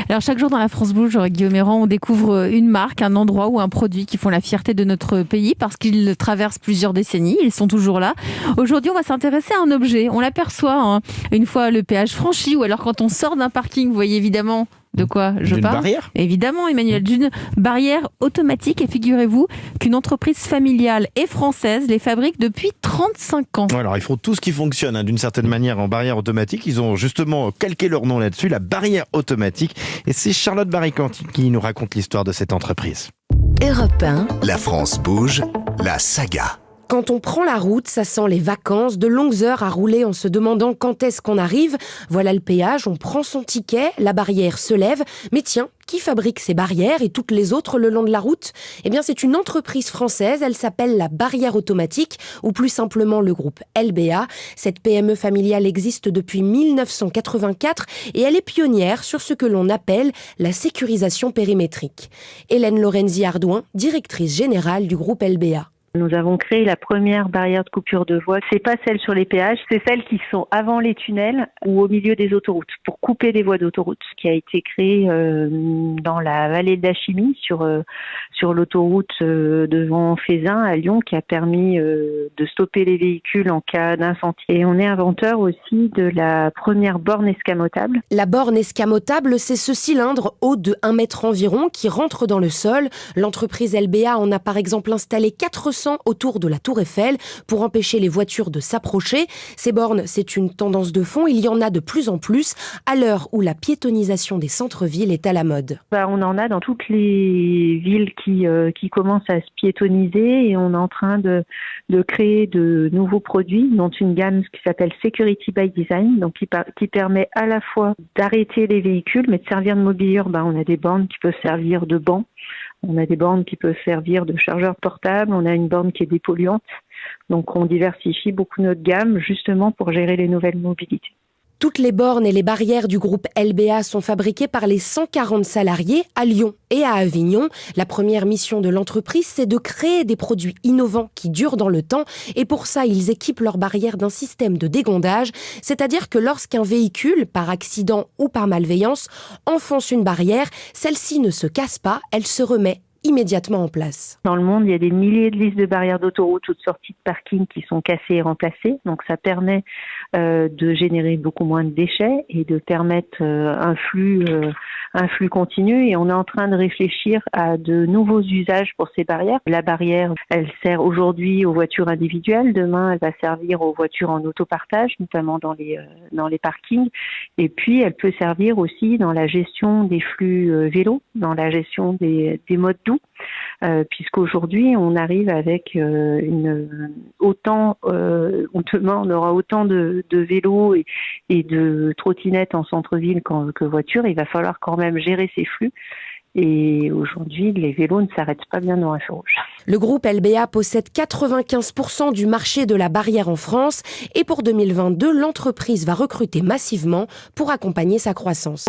Alors chaque jour dans la France Bouge, Guillaume Errand, on découvre une marque, un endroit ou un produit qui font la fierté de notre pays parce qu'ils traversent plusieurs décennies, ils sont toujours là. Aujourd'hui, on va s'intéresser à un objet. On l'aperçoit une fois le péage franchi ou alors quand on sort d'un parking, vous voyez évidemment de quoi je parle. D'une barrière ? Évidemment, Emmanuel, d'une barrière automatique. Et figurez-vous qu'une entreprise familiale et française les fabrique depuis 35 ans. Alors, ils font tout ce qui fonctionne d'une certaine manière en barrière automatique. Ils ont justement calqué leur nom là-dessus, la barrière automatique. Et c'est Charlotte Barricanti qui nous raconte l'histoire de cette entreprise. Europe 1. La France bouge, la saga. Quand on prend la route, ça sent les vacances, de longues heures à rouler en se demandant quand est-ce qu'on arrive. Voilà le péage, on prend son ticket, la barrière se lève. Mais tiens, qui fabrique ces barrières et toutes les autres le long de la route ? Eh bien, c'est une entreprise française, elle s'appelle la Barrière Automatique, ou plus simplement le groupe LBA. Cette PME familiale existe depuis 1984 et elle est pionnière sur ce que l'on appelle la sécurisation périmétrique. Hélène Lorenzi-Ardouin, directrice générale du groupe LBA. Nous avons créé la première barrière de coupure de voie. C'est pas celle sur les péages, c'est celles qui sont avant les tunnels ou au milieu des autoroutes pour couper des voies d'autoroute, qui a été créée dans la vallée de la Chimie sur l'autoroute devant Feyzin à Lyon, qui a permis de stopper les véhicules en cas d'incendie. Et on est inventeur aussi de la première borne escamotable. La borne escamotable, c'est ce cylindre haut de 1 mètre environ qui rentre dans le sol. L'entreprise LBA en a par exemple installé 400 autour de la Tour Eiffel pour empêcher les voitures de s'approcher. Ces bornes, c'est une tendance de fond. Il y en a de plus en plus à l'heure où la piétonisation des centres-villes est à la mode. On en a dans toutes les villes qui commencent à se piétoniser et on est en train de créer de nouveaux produits, dont une gamme qui s'appelle Security by Design, donc qui permet à la fois d'arrêter les véhicules mais de servir de mobilier urbain. On a des bornes qui peuvent servir de bancs. On a des bornes qui peuvent servir de chargeurs portables, on a une borne qui est dépolluante. Donc on diversifie beaucoup notre gamme justement pour gérer les nouvelles mobilités. Toutes les bornes et les barrières du groupe LBA sont fabriquées par les 140 salariés à Lyon et à Avignon. La première mission de l'entreprise, c'est de créer des produits innovants qui durent dans le temps. Et pour ça, ils équipent leurs barrières d'un système de dégondage. C'est-à-dire que lorsqu'un véhicule, par accident ou par malveillance, enfonce une barrière, celle-ci ne se casse pas, elle se remet immédiatement en place. Dans le monde, il y a des milliers de listes de barrières d'autoroute ou de sorties de parking qui sont cassées et remplacées. Donc ça permet de générer beaucoup moins de déchets et de permettre un flux continu. Et on est en train de réfléchir à de nouveaux usages pour ces barrières. La barrière, elle sert aujourd'hui aux voitures individuelles. Demain, elle va servir aux voitures en autopartage, notamment dans les parkings. Et puis, elle peut servir aussi dans la gestion des flux vélos, dans la gestion des modes doux. Puisqu'aujourd'hui on arrive avec demain on aura autant de vélos et de trottinettes en centre-ville que voitures. Il va falloir quand même gérer ces flux. Et aujourd'hui, les vélos ne s'arrêtent pas bien dans un feu rouge. Le groupe LBA possède 95% du marché de la barrière en France. Et pour 2022, l'entreprise va recruter massivement pour accompagner sa croissance.